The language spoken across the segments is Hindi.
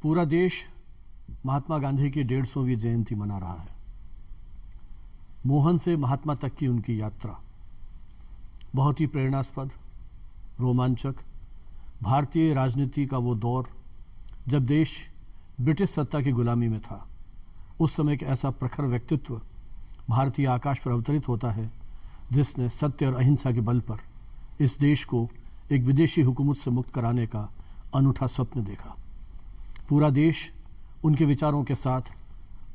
पूरा देश महात्मा गांधी की 150वीं जयंती मना रहा है। मोहन से महात्मा तक की उनकी यात्रा बहुत ही प्रेरणास्पद, रोमांचक, भारतीय राजनीति का वो दौर जब देश ब्रिटिश सत्ता की गुलामी में था। उस समय एक ऐसा प्रखर व्यक्तित्व भारतीय आकाश पर अवतरित होता है जिसने सत्य और अहिंसा के बल पर इस देश को एक विदेशी हुकूमत से मुक्त कराने का अनूठा स्वप्न देखा। पूरा देश उनके विचारों के साथ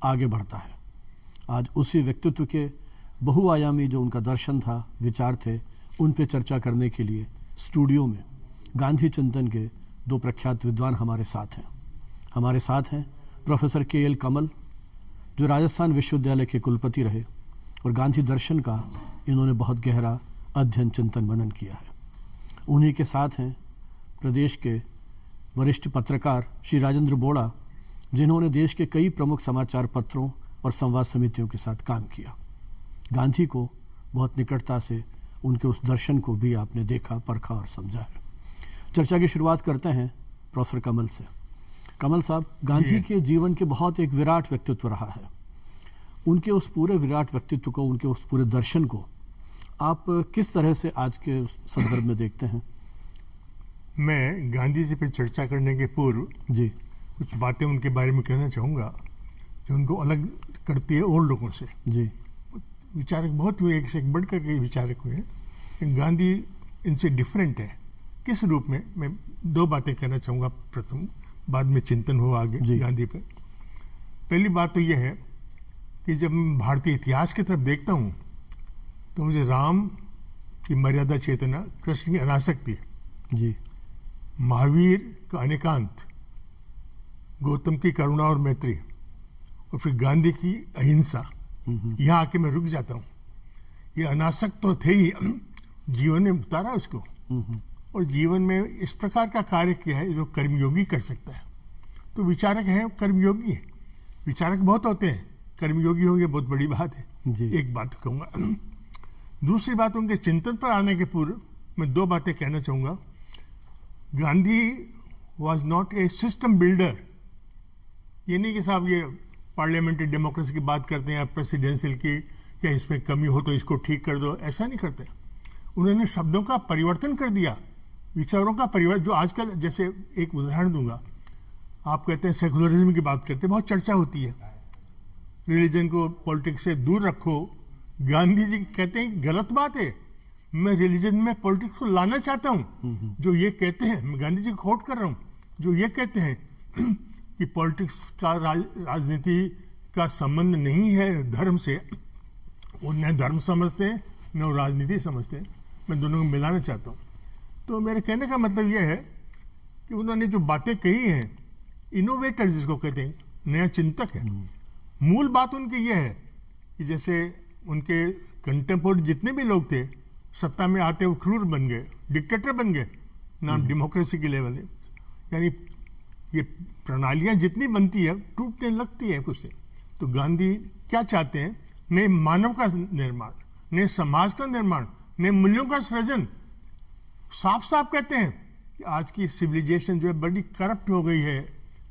आगे बढ़ता है। आज उसी व्यक्तित्व के बहुआयामी जो उनका दर्शन था, विचार थे, उन पे चर्चा करने के लिए स्टूडियो में गांधी चिंतन के दो प्रख्यात विद्वान हमारे साथ हैं। हमारे साथ हैं प्रोफेसर के.एल. कमल, जो राजस्थान विश्वविद्यालय के कुलपति रहे और गांधी दर्शन का इन्होंने बहुत गहरा अध्ययन, चिंतन, मनन किया है। उन्हीं के साथ हैं प्रदेश के वरिष्ठ पत्रकार श्री राजेंद्र बोड़ा, जिन्होंने देश के कई प्रमुख समाचार पत्रों और संवाद समितियों के साथ काम किया। गांधी को बहुत निकटता से, उनके उस दर्शन को भी आपने देखा, परखा और समझा है। चर्चा की शुरुआत करते हैं प्रोफेसर कमल से। कमल साहब, गांधी के जीवन के बहुत एक विराट व्यक्तित्व रहा है। उनके उस पूरे विराट व्यक्तित्व को, उनके उस पूरे दर्शन को आप किस तरह से आज के संदर्भ में देखते हैं? मैं गांधी जी पे चर्चा करने के पूर्व जी कुछ बातें उनके बारे में कहना चाहूँगा जो उनको अलग करती है और लोगों से। जी, विचारक बहुत हुए, एक से एक बढ़ करके विचारक हुए, लेकिन गांधी इनसे डिफरेंट है। किस रूप में? मैं दो बातें कहना चाहूँगा। प्रथम, बाद में चिंतन हो आगे गांधी पे। पहली बात तो यह है कि जब मैं भारतीय इतिहास की तरफ देखता हूँ तो मुझे राम की मर्यादा चेतना, कृष्ण की अनासक्ति, जी, महावीर का अनेकांत, गौतम की करुणा और मैत्री, और फिर गांधी की अहिंसा, यहाँ आके मैं रुक जाता हूँ। ये अनासक्त तो थे ही, जीवन में उतारा उसको और जीवन में इस प्रकार का कार्य किया है जो कर्मयोगी कर सकता है। तो विचारक है, कर्मयोगी है। विचारक बहुत होते हैं, कर्मयोगी हो, ये बहुत बड़ी बात है। एक बात कहूँगा। दूसरी बात, उनके चिंतन पर आने के पूर्व मैं दो बातें कहना चाहूँगा। Gandhi was not a system builder. ये नहीं कि साहब ये पार्लियामेंट्री डेमोक्रेसी की बात करते हैं, प्रेसिडेंशियल की, या इसमें कमी हो तो इसको ठीक कर दो, ऐसा नहीं करते। उन्होंने शब्दों का परिवर्तन कर दिया, विचारों का परिवर्तन। जो आजकल, जैसे एक उदाहरण दूंगा, आप कहते हैं सेकुलरिज्म की बात करते हैं, बहुत चर्चा होती है, रिलीजन को पॉलिटिक्स से दूर रखो। गांधी जी कहते हैं गलत बात है, मैं रिलीजन में पॉलिटिक्स को लाना चाहता हूं। जो ये कहते हैं, मैं गांधी जी को कोट कर रहा हूं, जो ये कहते हैं कि पॉलिटिक्स का, राजनीति का संबंध नहीं है धर्म से, वो न धर्म समझते हैं न राजनीति समझते हैं, मैं दोनों को मिलाना चाहता हूँ। तो मेरे कहने का मतलब यह है कि उन्होंने जो बातें कही हैं, इनोवेटर जिसको कहते हैं, नया चिंतक है। मूल बात उनकी यह है कि जैसे उनके कंटेम्पोररी जितने भी लोग थे, सत्ता में आते वो क्रूर बन गए, डिक्टेटर बन गए, नाम डेमोक्रेसी के लेवल है। यानी ये प्रणालियां जितनी बनती है टूटने लगती है कुछ से। तो गांधी क्या चाहते हैं? नए मानव का निर्माण, नए समाज का निर्माण, नए मूल्यों का सृजन। साफ साफ कहते हैं कि आज की सिविलाइजेशन जो है बड़ी करप्ट हो गई है।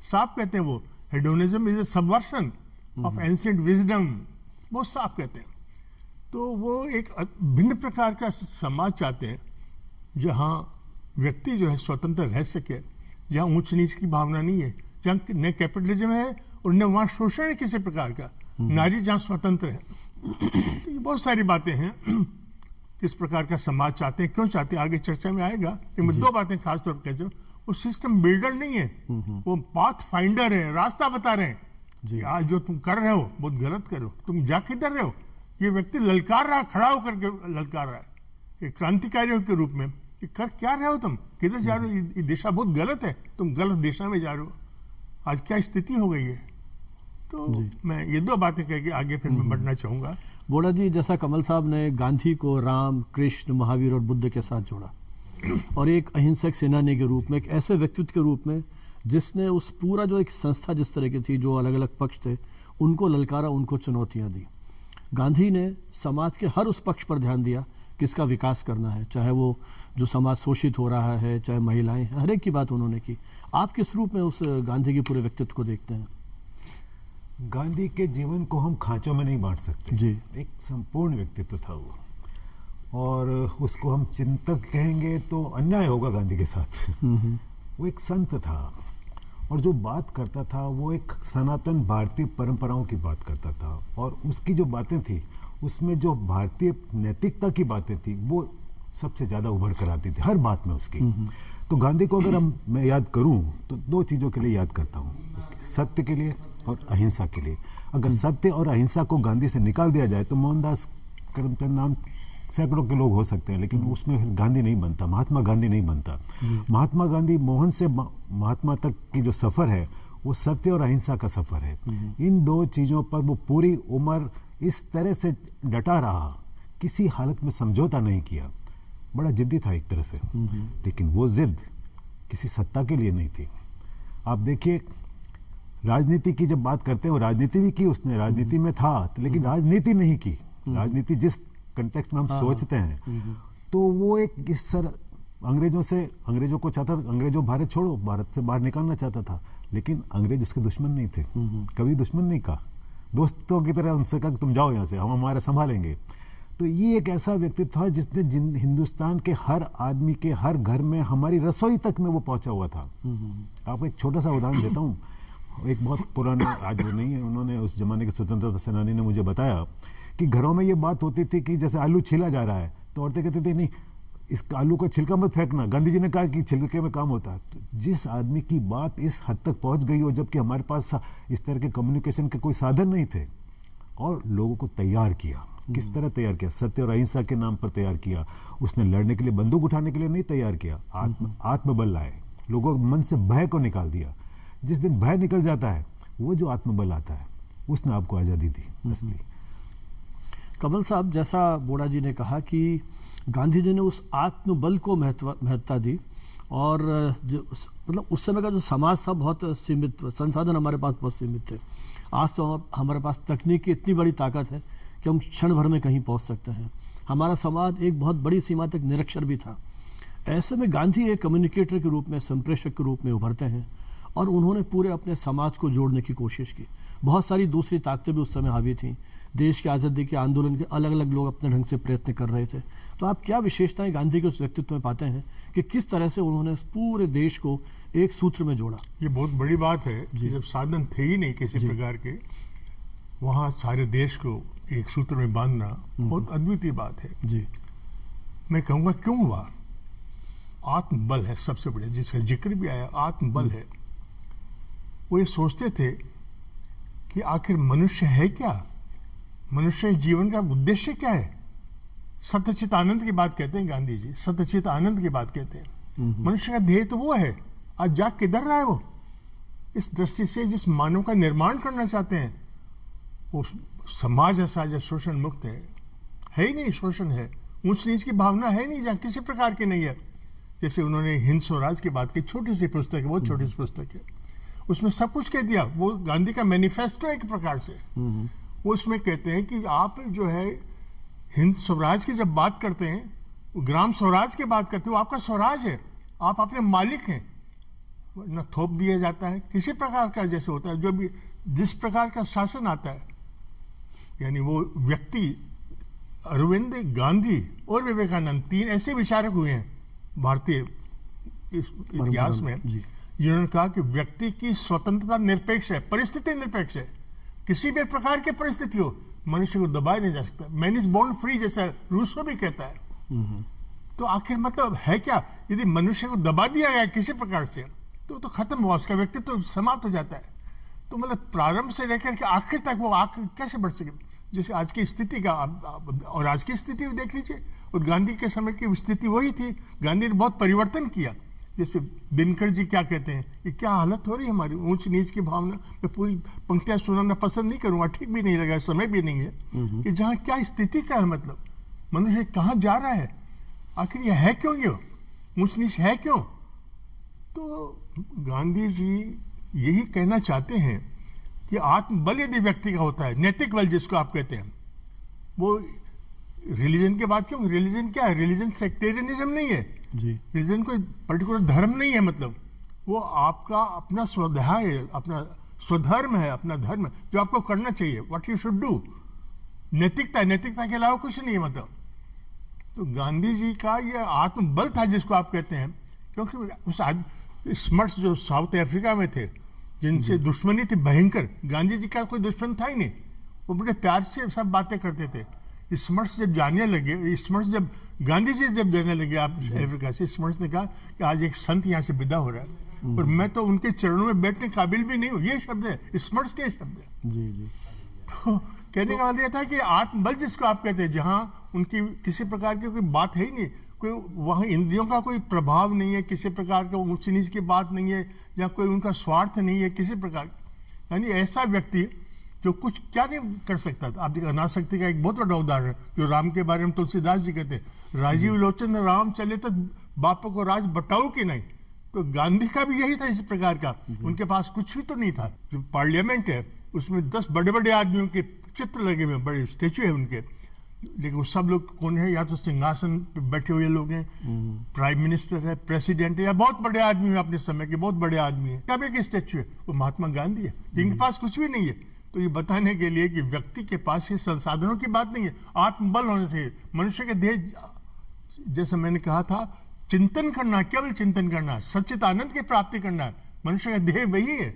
साफ कहते हैं वो, hedonism is a subversion of ancient wisdom, बहुत साफ कहते हैं। तो वो एक भिन्न प्रकार का समाज चाहते हैं जहाँ व्यक्ति जो है स्वतंत्र रह सके, जहाँ ऊंच नीच की भावना नहीं है, जहाँ न कैपिटलिज्म है और न वहाँ शोषण है किसी प्रकार का, नारी जहाँ स्वतंत्र है। तो ये बहुत सारी बातें हैं, किस प्रकार का समाज चाहते हैं, क्यों चाहते हैं, आगे चर्चा में आएगा। मैं दो बातें खास तौर पर कहता हूँ, वो सिस्टम बिल्डर नहीं है, वो पाथ फाइंडर है, रास्ता बता रहे हैं। आज जो तुम कर रहे हो बहुत गलत कर रहे हो, तुम जा किधर रहे हो। ये व्यक्ति ललकार रहा, खड़ा होकर के ललकार रहा है एक क्रांतिकारियों के रूप में, कि कर क्या रहे हो तुम, किधर जा रहे हो, ये दिशा बहुत गलत है, तुम गलत दिशा में जा रहे हो। आज क्या स्थिति हो गई है। तो मैं ये दो बातें कह के आगे फिर मैं बढ़ना चाहूंगा। बोड़ा जी, जैसा कमल साहब ने गांधी को राम, कृष्ण, महावीर और बुद्ध के साथ जोड़ा और एक अहिंसक सेनानी के रूप में, एक ऐसे व्यक्तित्व के रूप में जिसने उस पूरा जो एक संस्था जिस तरह की थी, जो अलग अलग पक्ष थे, उनको ललकारा, उनको चुनौतियां दी। गांधी ने समाज के हर उस पक्ष पर ध्यान दिया किसका विकास करना है, चाहे वो जो समाज शोषित हो रहा है, चाहे महिलाएं, हर एक की बात उन्होंने की। आप किस रूप में उस गांधी के पूरे व्यक्तित्व को देखते हैं? गांधी के जीवन को हम खांचों में नहीं बांट सकते जी। एक संपूर्ण व्यक्तित्व था वो, और उसको हम चिंतक कहेंगे तो अन्याय होगा गांधी के साथ। वो एक संत था, और जो बात करता था वो एक सनातन भारतीय परंपराओं की बात करता था, और उसकी जो बातें थी उसमें जो भारतीय नैतिकता की बातें थी वो सबसे ज़्यादा उभर कर आती थी हर बात में उसकी। तो गांधी को अगर मैं याद करूं तो दो चीज़ों के लिए याद करता हूं, उसके सत्य के लिए और अहिंसा के लिए। अगर सत्य और अहिंसा को गांधी से निकाल दिया जाए तो मोहनदास करमचंद नाम सैकड़ों के लोग हो सकते हैं, लेकिन उसमें फिर गांधी नहीं बनता, महात्मा गांधी नहीं बनता। महात्मा गांधी, मोहन से महात्मा तक की जो सफ़र है वो सत्य और अहिंसा का सफ़र है। इन दो चीज़ों पर वो पूरी उम्र इस तरह से डटा रहा, किसी हालत में समझौता नहीं किया। बड़ा जिद्दी था एक तरह से, लेकिन वो जिद किसी सत्ता के लिए नहीं थी। आप देखिए, राजनीति की जब बात करते हैं, वो राजनीति भी की उसने, राजनीति में था, लेकिन राजनीति नहीं की। राजनीति जिस कंटेक्स्ट में हम सोचते हैं, तो वो एक इस तरह अंग्रेजों को चाहता था, अंग्रेजों भारत छोड़ो, भारत से बाहर निकालना चाहता था, लेकिन अंग्रेज उसके दुश्मन नहीं थे, कभी दुश्मन नहीं कहा, दोस्तों की तरह उनसे कहा तुम जाओ यहाँ से, हम हमारा संभालेंगे। तो ये एक ऐसा व्यक्तित्व था जिसने हिंदुस्तान के हर आदमी के हर घर में, हमारी रसोई तक में वो पहुंचा हुआ था। आपको एक छोटा सा उदाहरण देता हूँ, एक बहुत पुराने, आज वो नहीं है, उन्होंने उस जमाने के स्वतंत्रता सेनानी ने मुझे बताया कि घरों में ये बात होती थी कि जैसे आलू छीला जा रहा है तो औरतें कहती थी नहीं इस आलू का छिलका मत फेंकना, गांधी जी ने कहा कि छिलके में काम होता है। तो जिस आदमी की बात इस हद तक पहुंच गई हो, जबकि हमारे पास इस तरह के कम्युनिकेशन के कोई साधन नहीं थे, और लोगों को तैयार किया, किस तरह तैयार किया? सत्य और अहिंसा के नाम पर तैयार किया। उसने लड़ने के लिए, बंदूक उठाने के लिए नहीं तैयार किया, आत्मबल लाए, लोगों के मन से भय को निकाल दिया। जिस दिन भय निकल जाता है, वो जो आत्मबल आता है, उसने आपको आज़ादी दी असली। कमल साहब, जैसा बोड़ा जी ने कहा कि गांधी जी ने उस आत्मबल को महत्वता दी, और मतलब उस समय का जो समाज था बहुत सीमित, संसाधन हमारे पास बहुत सीमित थे। आज तो हमारे पास तकनीक की इतनी बड़ी ताकत है कि हम क्षण भर में कहीं पहुंच सकते हैं। हमारा समाज एक बहुत बड़ी सीमा तक निरक्षर भी था। ऐसे में गांधी एक कम्युनिकेटर के रूप में, संप्रेषक के रूप में उभरते हैं, और उन्होंने पूरे अपने समाज को जोड़ने की कोशिश की। बहुत सारी दूसरी ताकतें भी उस समय हावी थीं। देश की आज़ादी के आंदोलन के अलग अलग लोग अपने ढंग से प्रयत्न कर रहे थे। तो आप क्या विशेषताएं गांधी के उस व्यक्तित्व में पाते हैं कि किस तरह से उन्होंने पूरे देश को एक सूत्र में जोड़ा? ये बहुत बड़ी बात है कि जब साधन थे ही नहीं किसी प्रकार के, वहाँ सारे देश को एक सूत्र में बांधना बहुत अद्वितीय बात है जी। मैं कहूँगा क्यों हुआ? आत्मबल है सबसे बड़े, जिसका जिक्र भी आया, आत्मबल है। वो ये सोचते थे कि आखिर मनुष्य है क्या, मनुष्य जीवन का उद्देश्य क्या है। सत्यचित आनंद की बात कहते हैं गांधी जी, सत्यचित आनंद की बात कहते हैं। मनुष्य का ध्येय तो वो है, आज जाग किधर रहा है वो? इस दृष्टि से जिस मानव का निर्माण करना चाहते हैं, वो समाज ऐसा जो शोषण मुक्त है ही नहीं, शोषण है, ऊंच नीच की भावना है नहीं, जहाँ किसी प्रकार की नहीं है। जैसे उन्होंने हिंद स्वराज की बात की, छोटी सी पुस्तक है, बहुत छोटी सी पुस्तक है, उसमें सब कुछ कह दिया। वो गांधी का मैनिफेस्टो एक प्रकार से। वो उसमें कहते हैं कि आप जो है हिंद स्वराज की जब बात करते हैं, ग्राम स्वराज की बात करते हैं, वो आपका स्वराज है, आप अपने मालिक हैं, न थोप दिया जाता है किसी प्रकार का। जैसे होता है जो भी जिस प्रकार का शासन आता है, यानी वो व्यक्ति, अरविंद, गांधी और विवेकानंद, तीन ऐसे विचारक हुए हैं भारतीय इतिहास में, जिन्होंने कहा कि व्यक्ति की स्वतंत्रता निरपेक्ष है, परिस्थिति निरपेक्ष है। किसी भी प्रकार की परिस्थिति हो, मनुष्य को दबाया नहीं जा सकता। मैन इज बोर्न फ्री, जैसा रूसो भी कहता है। तो आखिर मतलब है क्या? यदि मनुष्य को दबा दिया गया किसी प्रकार से, तो खत्म हुआ, उसका व्यक्तित्व तो समाप्त हो जाता है। तो मतलब प्रारंभ से लेकर के आखिर तक वो आखिर कैसे बढ़ सके? जैसे आज की स्थिति का और आज की स्थिति भी देख लीजिए, और गांधी के समय की स्थिति वही थी। गांधी ने बहुत परिवर्तन किया। जैसे दिनकर जी क्या कहते हैं कि क्या हालत हो रही है हमारी, ऊंच नीच की भावना। मैं पूरी पंक्तियां सुनाना पसंद नहीं करूंगा, ठीक भी नहीं लगा, समय भी नहीं है, कि जहाँ क्या स्थिति क्या है, मतलब मनुष्य कहाँ जा रहा है, आखिर यह है क्यों, ये ऊंच नीच है क्यों? तो गांधी जी यही कहना चाहते हैं कि आत्मबल यदि व्यक्ति का होता है, नैतिक बल जिसको आप कहते हैं, वो रिलीजन के बाद क्यों? रिलीजन क्या है? रिलीजन सेक्टेरियनिज्म नहीं है, जी रिलीजन कोई पर्टिकुलर धर्म नहीं है, मतलब वो आपका अपना स्वधाय है, अपना स्वधर्म है, अपना धर्म है, जो आपको करना चाहिए, व्हाट यू शुड डू। नैतिकता, नैतिकता के अलावा कुछ नहीं है मतलब। तो गांधी जी का ये आत्मबल था जिसको आप कहते हैं, क्योंकि उस स्मर्ट्स जो साउथ अफ्रीका में थे, जिनसे दुश्मनी थी भयंकर, गांधी जी का कोई दुश्मन था ही नहीं, वो बड़े प्यार से सब बातें करते थे। स्मर्ट्स जब जाने लगे, स्मर्ट्स जब गांधी जी जब जाने लगे आप अफ्रीका से, स्मर्ट्स ने कहा कि आज एक संत यहाँ से विदा हो रहा है और मैं तो उनके चरणों में बैठने काबिल भी नहीं हूँ। ये शब्द है स्मर्ट्स के शब्द है। जी जी तो कहने का मतलब था कि आत्मबल जिसको आप कहते हैं, जहाँ उनकी किसी प्रकार की कोई बात है ही नहीं, कोई वहाँ इंद्रियों का कोई प्रभाव नहीं है, किसी प्रकार का ऊंच नीच की बात नहीं है, या कोई उनका स्वार्थ नहीं है किसी प्रकार। यानी ऐसा व्यक्ति जो कुछ क्या नहीं कर सकता था। आप देखिए अनासक्ति का एक बहुत बड़ा उदाहरण जो राम के बारे में तुलसीदास जी कहते हैं, राजीव लोचन राम चले तो बापों को राज बटाऊ कि नहीं। तो गांधी का भी यही था इस प्रकार का, उनके पास कुछ भी तो नहीं था। जो पार्लियामेंट है उसमें 10 बड़े बड़े आदमियों के चित्र लगे हुए, बड़े स्टेचू है उनके, लेकिन वो सब लोग कौन है, या तो सिंहासन पे बैठे हुए लोग हैं, प्राइम मिनिस्टर है, प्रेसिडेंट है, या बहुत बड़े आदमी है अपने समय के, बहुत बड़े आदमी है। क्या एक स्टेचू है, वो महात्मा गांधी है, जिनके पास कुछ भी नहीं है। तो ये बताने के लिए कि व्यक्ति के पास ये संसाधनों की बात नहीं है, आत्मबल होने से मनुष्य के देह, जैसे मैंने कहा था, चिंतन करना, केवल चिंतन करना, सच्चित आनंद की प्राप्ति करना, मनुष्य का देह वही है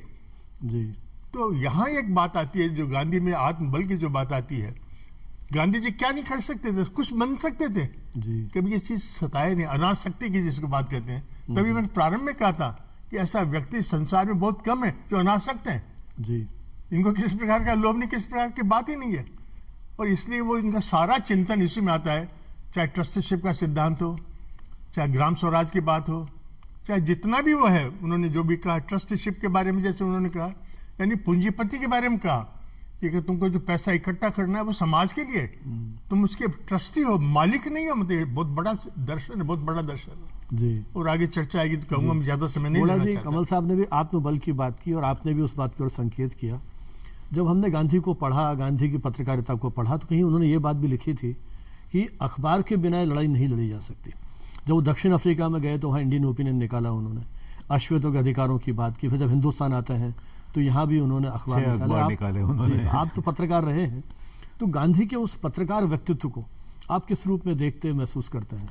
जी। तो यहाँ एक बात आती है जो गांधी में आत्मबल की जो बात आती है, गांधी जी क्या नहीं कर सकते थे, कुछ बन सकते थे जी। कभी ये चीज सताए नहीं, अनासक्ति की जिसको बात कहते हैं। तभी मैंने प्रारंभ में कहा था कि ऐसा व्यक्ति संसार में बहुत कम है जो अनासक्त है, जी इनको किसी प्रकार का लोभ नहीं, किसी प्रकार की बात ही नहीं है। और इसलिए वो इनका सारा चिंतन इसी में आता है, चाहे ट्रस्टीशिप का सिद्धांत हो, चाहे ग्राम स्वराज की बात हो, चाहे जितना भी वो है, उन्होंने जो भी कहा ट्रस्टीशिप के बारे में, जैसे उन्होंने कहा यानी पूंजीपति के बारे में कहा कि तुमको जो पैसा इकट्ठा करना है वो समाज के लिए, तुम उसके ट्रस्टी हो, मालिक नहीं हो। मतलब बहुत बड़ा दर्शन है, बहुत बड़ा दर्शन है जी। और आगे चर्चा आएगी तो कहूंगा, मैं ज्यादा समय नहीं बोला लेना जी, चाहता। कमल साहब ने भी आत्मबल की बात की और आपने भी उस बात की ओर संकेत किया। जब हमने गांधी को पढ़ा, गांधी की पत्रकारिता को पढ़ा, तो कहीं उन्होंने ये बात भी लिखी थी कि अखबार के बिना लड़ाई नहीं लड़ी जा सकती। जब वो दक्षिण अफ्रीका में गए तो वहाँ इंडियन ओपिनियन निकाला उन्होंने, अश्वेतों के अधिकारों की बात की। फिर जब हिंदुस्तान आते हैं तो यहाँ भी उन्होंने अखबार निकाले उन्होंने। आप तो पत्रकार रहे हैं, तो गांधी के उस पत्रकार व्यक्तित्व को आप किस रूप में देखते महसूस करते हैं?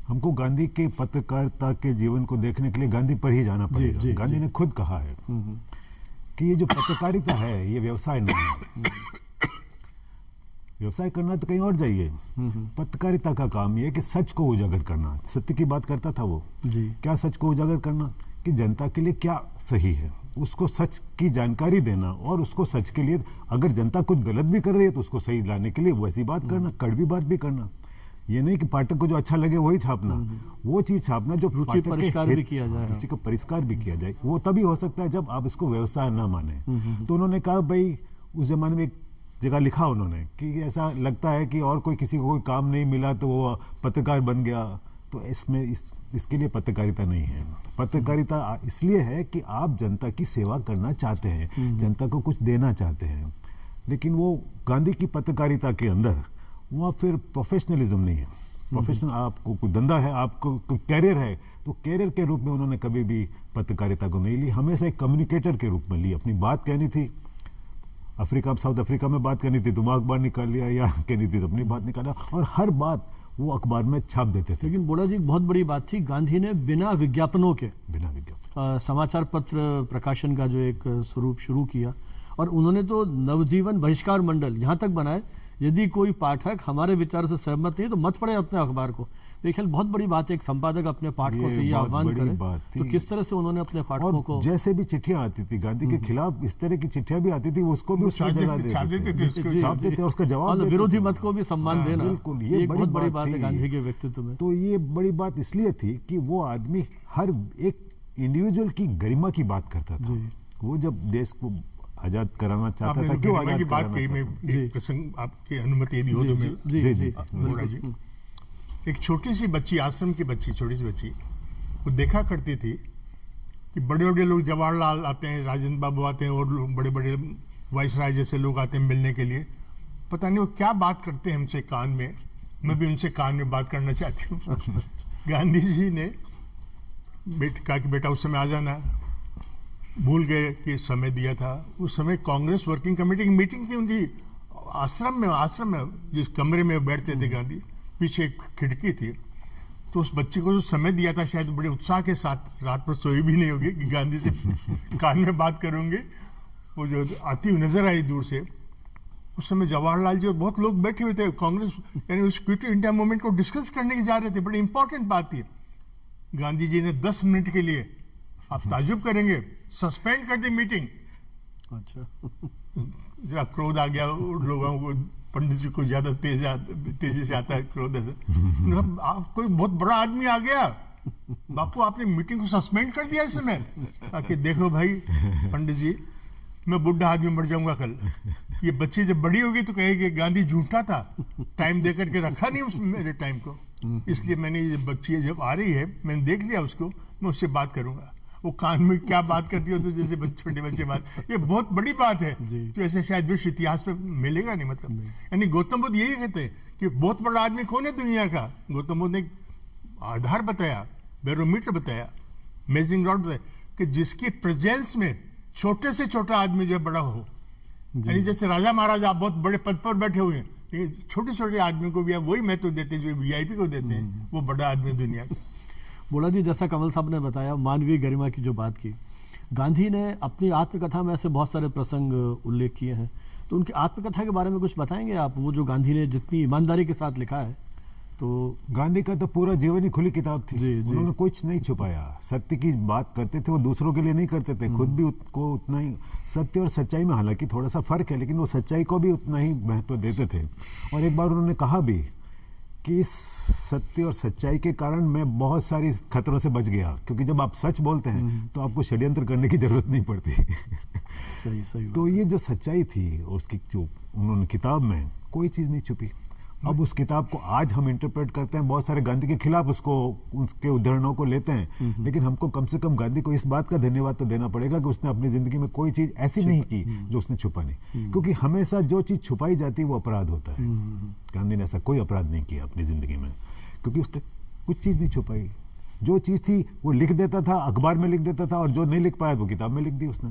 हमको गांधी के पत्रकारिता के जीवन को देखने के लिए गांधी पर ही जाना पड़ेगा। गांधी ने खुद कहा है कि ये जो पत्रकारिता है ये व्यवसाय नहीं है। व्यवसाय करना तो कहीं और जाइए, पत्रकारिता का काम ये है कि सच को उजागर करना। सत्य की बात करता था वो जी। क्या सच को उजागर करना, कि जनता के लिए क्या सही है उसको सच की जानकारी देना, और उसको सच के लिए अगर जनता कुछ गलत भी कर रही है तो उसको सही लाने के लिए वैसी बात करना, कड़वी बात भी करना। ये नहीं कि पाठक को जो अच्छा लगे वही छापना, वो चीज छापना जो रुचि परिष्कार भी किया जाए, रुचि का परिष्कार भी किया जाए। वो तभी हो सकता है जब आप इसको व्यवसाय ना माने। तो उन्होंने कहा भाई, उस जमाने में एक जगह लिखा उन्होंने कि ऐसा लगता है कि और कोई किसी को कोई काम नहीं मिला तो वो पत्रकार बन गया। तो इसमें इसके लिए पत्रकारिता नहीं है। पत्रकारिता इसलिए है कि आप जनता की सेवा करना चाहते हैं, जनता को कुछ देना चाहते हैं। लेकिन वो गांधी की पत्रकारिता के अंदर वहाँ फिर प्रोफेशनलिज्म नहीं है। प्रोफेशनल, आपको कोई धंधा है, आपको कोई कैरियर है, तो कैरियर के रूप में उन्होंने कभी भी पत्रकारिता को नहीं ली, हमेशा एक कम्युनिकेटर के रूप में ली। अपनी बात कहनी थी, साउथ अफ्रीका में बात करनी थी तो वहाँ अखबार निकाल लिया, या कहनी थी तो अपनी बात निकाला, और हर बात वो अखबार में छाप देते थे। लेकिन बोला जी एक बहुत बड़ी बात थी, गांधी ने बिना विज्ञापनों के समाचार पत्र प्रकाशन का जो एक स्वरूप शुरू किया, और उन्होंने तो नवजीवन बहिष्कार मंडल यहाँ तक बनाए, यदि कोई पाठक हमारे विचार से सहमत नहीं तो मत पढ़े अपने अखबार को। देखिए बहुत बड़ी बात है, एक संपादक अपने पाठकों से ये आह्वान करे, तो किस तरह से उन्होंने अपने पाठकों को, जैसे भी चिट्ठियां आती थी गांधी के खिलाफ, इस तरह की चिट्ठियां भी आती थी, उसको भी उसमें जगह देते थे, उसका जवाब, विरोधी मत को भी सम्मान देना। बिल्कुल, ये बहुत बड़ी बात है गांधी के व्यक्तित्व में। तो ये बड़ी बात इसलिए थी कि वो आदमी हर एक इंडिविजुअल की गरिमा की बात करता था। वो जब देश को आजाद कराना चाहता था, क्यों आजाद बात कही, मैं एक प्रसंग आपकी अनुमति यदि हो तो मैं, एक छोटी सी बच्ची, आश्रम की बच्ची, छोटी सी बच्ची, वो देखा करती थी कि बड़े बड़े लोग, जवाहरलाल आते हैं, राजेंद्र बाबू आते हैं, और बड़े बड़े वाइसराय जैसे लोग आते हैं मिलने के लिए, पता नहीं वो क्या बात करते हैं हमसे कान में, मैं भी उनसे कान में बात करना चाहती हूँ। गांधी जी ने कहा कि बेटा उस समय आ जाना, भूल गए कि समय दिया था। उस समय कांग्रेस वर्किंग कमेटी की मीटिंग थी उनकी आश्रम में जिस कमरे में बैठते थे गांधी, पीछे एक खिड़की थी। तो उस बच्चे को जो समय दिया था, शायद बड़े उत्साह के साथ, रात पर सोई भी नहीं होगी कि गांधी से कान में बात करूंगे, वो जो आती हुई नजर आई दूर से। उस समय जवाहरलाल जी और बहुत लोग बैठे हुए थे, कांग्रेस यानी उस क्विट इंडिया मूवमेंट को डिस्कस करने के जा रहे थे। बड़ी इंपॉर्टेंट बात थी। गांधी जी ने 10 मिनट के लिए, आप ताजुब करेंगे, सस्पेंड कर दी मीटिंग। अच्छा। जरा क्रोध आ गया उन लोगों को, पंडित जी को ज्यादा तेजी से आता है क्रोध ऐसे। कोई बहुत बड़ा आदमी आ गया, बापू आपने मीटिंग को सस्पेंड कर दिया इस समय। ताकि देखो भाई पंडित जी, मैं बुढ़ा आदमी मर जाऊंगा कल, ये बच्ची जब बड़ी होगी तो कहेगी गांधी झूठा था, टाइम दे करके रखा नहीं उस मेरे टाइम को, इसलिए मैंने ये बच्ची जब आ रही है मैंने देख लिया उसको, मैं उससे बात करूंगा। वो कान में क्या बात करती हो तो जैसे छोटे बच्चे बात, ये बहुत बड़ी बात है तो ऐसे शायद विश्व इतिहास में मिलेगा नहीं। मतलब यानी गौतम बुद्ध यही कहते हैं कि बहुत बड़ा आदमी कौन है दुनिया का। गौतम बुद्ध ने आधार बताया, बैरोमीटर बताया, मेजरिंग रॉड बताया कि जिसकी प्रेजेंस में छोटे से छोटा आदमी जो है बड़ा हो। यानी जैसे राजा महाराजा आप बहुत बड़े पद पर बैठे हुए हैं, लेकिन छोटे छोटे आदमियों को भी आप वही महत्व देते हैं जो वीआईपी को देते हैं, वो बड़ा आदमी दुनिया का। बोला जी, जैसा कमल साहब ने बताया, मानवीय गरिमा की जो बात की, गांधी ने अपनी आत्मकथा में ऐसे बहुत सारे प्रसंग उल्लेख किए हैं, तो उनकी आत्मकथा के बारे में कुछ बताएंगे आप? वो जो गांधी ने जितनी ईमानदारी के साथ लिखा है, तो गांधी का तो पूरा जीवन ही खुली किताब थी। जी, जी। उन्होंने कुछ नहीं छुपाया, सत्य की बात करते थे, वो दूसरों के लिए नहीं करते थे, खुद भी को उतना ही। सत्य और सच्चाई में हालांकि थोड़ा सा फर्क है, लेकिन वो सच्चाई को भी उतना ही महत्व देते थे। और एक बार उन्होंने कहा भी कि इस सत्य और सच्चाई के कारण मैं बहुत सारी खतरों से बच गया, क्योंकि जब आप सच बोलते हैं तो आपको षड्यंत्र करने की जरूरत नहीं पड़ती। सही तो ये जो सच्चाई थी उसकी जो उन्होंने किताब में, कोई चीज़ नहीं छुपी। अब उस किताब को आज हम इंटरप्रेट करते हैं, बहुत सारे गांधी के खिलाफ उसके उदाहरणों को लेते हैं, लेकिन हमको कम से कम गांधी को इस बात का धन्यवाद तो देना पड़ेगा कि उसने अपनी जिंदगी में कोई चीज ऐसी नहीं की जो उसने छुपा नहीं, क्योंकि हमेशा जो चीज छुपाई जाती है वो अपराध होता है। गांधी ने ऐसा कोई अपराध नहीं किया अपनी जिंदगी में, क्योंकि उसने कुछ चीज नहीं छुपाई। जो चीज थी वो लिख देता था, अखबार में लिख देता था, और जो नहीं लिख पाया वो किताब में लिख दी उसने।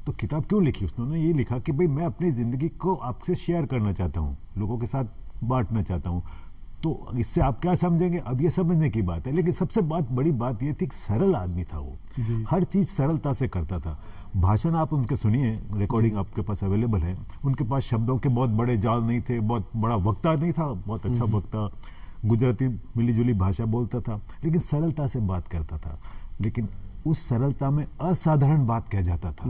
तो किताब क्यों लिखी उसने? ये लिखा कि भाई मैं अपनी ज़िंदगी को आपसे शेयर करना चाहता हूँ, लोगों के साथ बांटना चाहता हूँ। तो इससे आप क्या समझेंगे, अब ये समझने की बात है। लेकिन सबसे बड़ी बात ये थी कि सरल आदमी था वो, हर चीज़ सरलता से करता था। भाषण आप उनके सुनिए, रिकॉर्डिंग आपके पास अवेलेबल है। उनके पास शब्दों के बहुत बड़े जाल नहीं थे, बहुत बड़ा वक्ता नहीं था, बहुत अच्छा वक्ता, गुजराती मिली जुली भाषा बोलता था, लेकिन सरलता से बात करता था। लेकिन उस सरलता में असाधारण बात कह जाता था।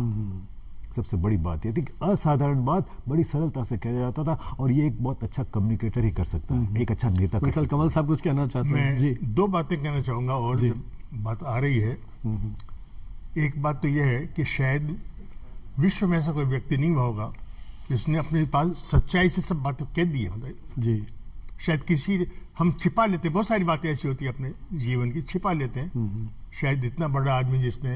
सबसे बड़ी बात यह थी कि असाधारण बात बड़ी सरलता से कहा जाता था, और ये एक बहुत अच्छा कम्युनिकेटर ही कर सकता है, एक अच्छा नेता कर सकता है। कमल साहब कुछ कहना चाहते हैं? जी, 2 बातें कहना चाहूंगा और बात आ रही है। एक बात तो यह है कि शायद विश्व में ऐसा कोई व्यक्ति नहीं हुआ होगा जिसने अपने पास सच्चाई से सब बातें कह दी है। जी, शायद किसी, हम छिपा लेते, बहुत सारी बातें ऐसी होती है अपने जीवन की, छिपा लेते हैं। शायद इतना बड़ा आदमी जिसने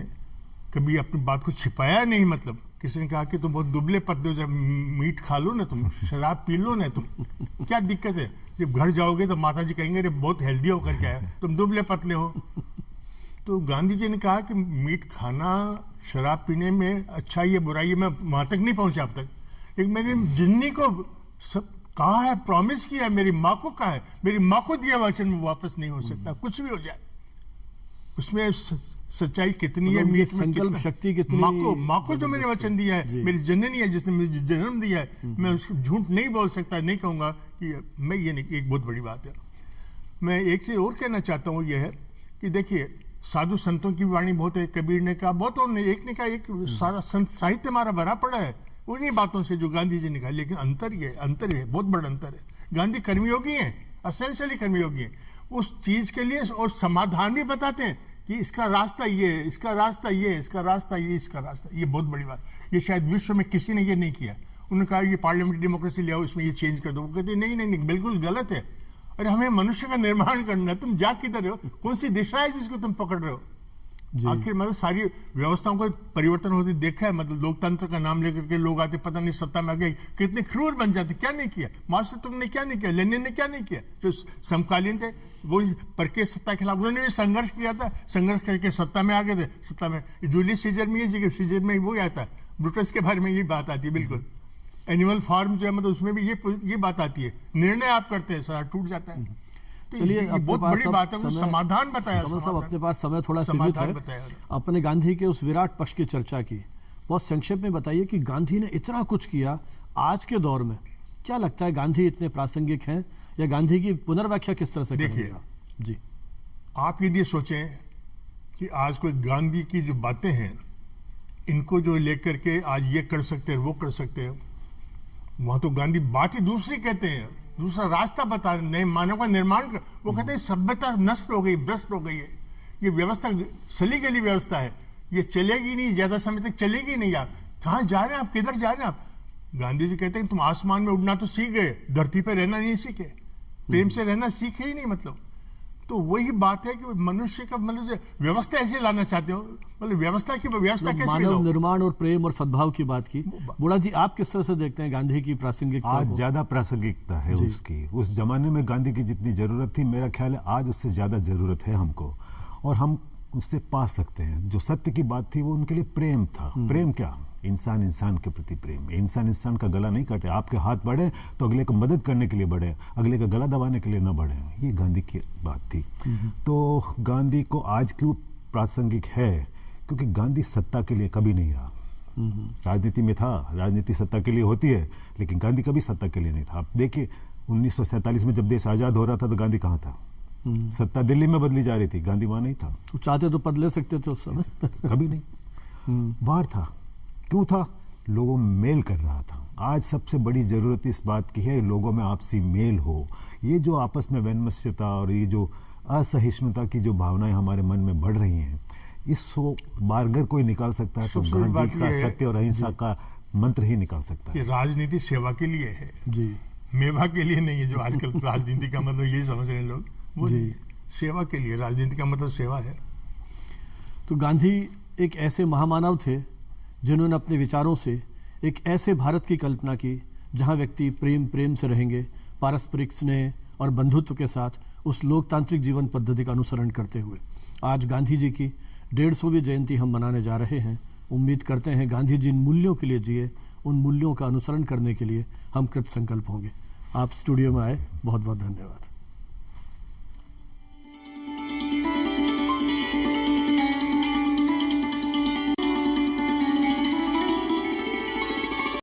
कभी अपनी बात को छिपाया नहीं, मतलब किसी ने कहा कि तुम बहुत दुबले पतले हो, जब मीट खा लो ना, तुम शराब पी लो ना, तुम क्या दिक्कत है? जब घर जाओगे तो माता जी कहेंगे अरे बहुत हेल्दी होकर के आया, तुम दुबले पतले हो। तो गांधी जी ने कहा कि मीट खाना, शराब पीने में अच्छाई है बुराई है, मैं वहां तक नहीं पहुंचा अब तक, लेकिन मैंने जिन्नी को सब कहा है, प्रॉमिस किया है, मेरी माँ को कहा है, मेरी माँ को दिया वचन में वापस नहीं हो सकता, कुछ भी हो जाए। उसमें सच्चाई कितनी है, मीट में संकल्प शक्ति कितनी, माँ को जो मैंने वचन दिया है, मेरी जननी है जिसने मुझे जन्म दिया है, मैं उसको झूठ नहीं बोल सकता, नहीं कहूंगा कि मैं ये नहीं। एक बहुत बड़ी बात है। मैं एक चीज और कहना चाहता हूँ, यह है कि देखिए साधु संतों की वाणी बहुत है, कबीर ने कहा बहुत, और एक ने कहा, एक सारा संत साहित्य हमारा भरा पड़ा है उन्हीं बातों से जो गांधी जी ने कहा। लेकिन अंतर है, बहुत बड़ा अंतर है। गांधी कर्मयोगी हैं, असेंशियली कर्मयोगी हैं, उस चीज के लिए, और समाधान भी बताते हैं कि इसका रास्ता ये, इसका रास्ता ये, इसका रास्ता ये, इसका रास्ता ये। बहुत बड़ी बात, ये शायद विश्व में किसी ने ये नहीं किया। उन्होंने कहा ये पार्लियामेंट्री डेमोक्रेसी ले आओ, इसमें ये चेंज कर दो, वो कहते नहीं, बिल्कुल गलत है। अरे हमें मनुष्य का निर्माण करना है, तुम जा किधर हो, कौन सी दिशा है जिसको तुम पकड़ रहे हो? जी। आखिर मतलब सारी व्यवस्थाओं का परिवर्तन होते देखा है। मतलब लोकतंत्र का नाम लेकर के लोग आते, पता नहीं सत्ता में आके कितने क्रूर बन जाते। क्या नहीं किया मार्क्स तुमने, क्या नहीं किया लेनिन ने, क्या नहीं किया। जो समकालीन थे वो परकीय सत्ता के खिलाफ उन्होंने भी संघर्ष किया था, संघर्ष करके सत्ता में आ गए थे। सत्ता में जूलियस सीजर में ये सीजर में वो आता है, ब्रूटस के बारे में ये बात आती है बिल्कुल। एनिमल फार्म जो है मतलब उसमें भी ये बात आती है, निर्णय आप करते हैं सारा टूट जाता है। तो चलिए, ये अपने बहुत पास बड़ी अब बात है। वो समय- समाधान बताया, कमल साहब, समाधान। अपने पास समय थोड़ा सीमित समाधान है। बताया। अपने गांधी के उस विराट पक्ष की चर्चा की, बहुत संक्षेप में बताइए कि गांधी ने इतना कुछ किया आज के दौर में, क्या लगता है गांधी इतने प्रासंगिक हैं, या गांधी की पुनर्व्याख्या किस तरह से देखिए, करेंगे आप? जी। आप यदि सोचें कि आज कोई गांधी की जो बातें हैं इनको जो लेकर के आज ये कर सकते हैं वो कर सकते हैं, वहां तो गांधी बात ही दूसरी कहते हैं, दूसरा रास्ता बता रहे, नए मानव का निर्माण कर। वो कहते हैं सभ्यता नष्ट हो गई, भ्रष्ट हो गई है, ये व्यवस्था सली गली व्यवस्था है, ये चलेगी नहीं, ज्यादा समय तक चलेगी नहीं। आप कहाँ जा रहे हैं, आप किधर जा रहे हैं आप? गांधी जी कहते हैं तुम आसमान में उड़ना तो सीख गए, धरती पे रहना नहीं सीखे, प्रेम से रहना सीखे ही नहीं। मतलब तो वही बात है कि मनुष्य का मतलब व्यवस्था ऐसे लाना चाहते हो, मतलब व्यवस्था की व्यवस्था कैसे मानव लाओ? निर्माण और प्रेम और सद्भाव की बात की। बुढ़ा जी, आप किस तरह से देखते हैं गांधी की प्रासंगिकता आज को? ज्यादा प्रासंगिकता है उसकी। उस जमाने में गांधी की जितनी जरूरत थी, मेरा ख्याल है आज उससे ज्यादा जरूरत है हमको, और हम उससे पा सकते हैं। जो सत्य की बात थी वो उनके लिए प्रेम था। प्रेम क्या? इंसान इंसान के प्रति प्रेम। इंसान इंसान का गला नहीं काटे, आपके हाथ बढ़े तो अगले को मदद करने के लिए बढ़े, अगले का गला दबाने के लिए न बढ़े। ये गांधी की बात थी। तो गांधी को आज क्यों प्रासंगिक है? क्योंकि गांधी सत्ता के लिए कभी नहीं रहा। राजनीति में था, राजनीति सत्ता के लिए होती है, लेकिन गांधी कभी सत्ता के लिए नहीं था। आप देखिए 1947 में जब देश आजाद हो रहा था तो गांधी कहाँ था? सत्ता दिल्ली में बदली जा रही थी, गांधी वहां नहीं था। तो चाहते तो पद ले सकते थे उस समय। कभी नहीं, बाहर था। क्यों था? लोगों में मेल कर रहा था। आज सबसे बड़ी जरूरत इस बात की है, लोगों में आपसी मेल हो। ये जो आपस में वैमनस्यता और ये जो असहिष्णुता की जो भावनाएं हमारे मन में बढ़ रही हैं, इसको बारगर कोई निकाल सकता है तो सबसे बड़ी गांधी बात का ये है सत्य और अहिंसा का मंत्र ही निकाल सकता कि है। राजनीति सेवा के लिए है, जी मेवा के लिए नहीं है। जो आजकल राजनीति का मतलब यही समझ रहे हैं लोग, वो जी। नहीं है। सेवा के लिए, राजनीति का मतलब सेवा है। तो गांधी एक ऐसे महामानव थे जिन्होंने अपने विचारों से एक ऐसे भारत की कल्पना की जहां व्यक्ति प्रेम प्रेम से रहेंगे, पारस्परिक स्नेह और बंधुत्व के साथ उस लोकतांत्रिक जीवन पद्धति का अनुसरण करते हुए। आज गांधी जी की 150वीं जयंती हम मनाने जा रहे हैं। उम्मीद करते हैं गांधी जी इन मूल्यों के लिए जिए, उन मूल्यों का अनुसरण करने के लिए हम कृत संकल्प होंगे। आप स्टूडियो में आए, बहुत बहुत धन्यवाद।